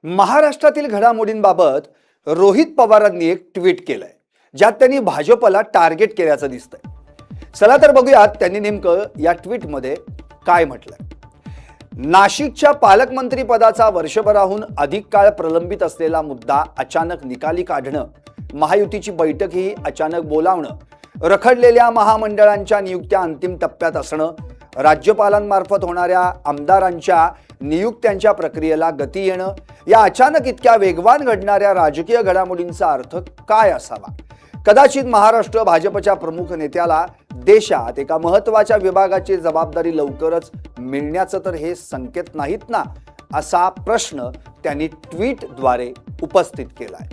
महाराष्ट्रातील घडामोडींबाबत रोहित पवारांनी एक ट्विट केलंय, ज्यात त्यांनी भाजपला टार्गेट केल्याचं दिसतंय. चला तर बघूयात त्यांनी नेमकं या ट्विटमध्ये काय म्हटलंय. नाशिकच्या पालकमंत्री पदाचा वर्षभराहून अधिक काळ प्रलंबित असलेला मुद्दा अचानक निकाली काढणं, महायुतीची बैठकही अचानक बोलावणं, रखडलेल्या महामंडळांच्या नियुक्त्या अंतिम टप्प्यात असणं, राज्यपालांमार्फत होणाऱ्या आमदारांच्या नियुक्त्यांच्या प्रक्रियेला गती येणं, या अचानक इतक्या वेगवान घडणाऱ्या राजकीय घडामोडींचा अर्थ काय असावा. कदाचित महाराष्ट्र भाजपच्या प्रमुख नेत्याला देशात एका महत्त्वाच्या विभागाची जबाबदारी लवकरच मिळण्याचं तर हे संकेत नाहीत ना, असा प्रश्न त्यांनी ट्विटद्वारे उपस्थित केलाय.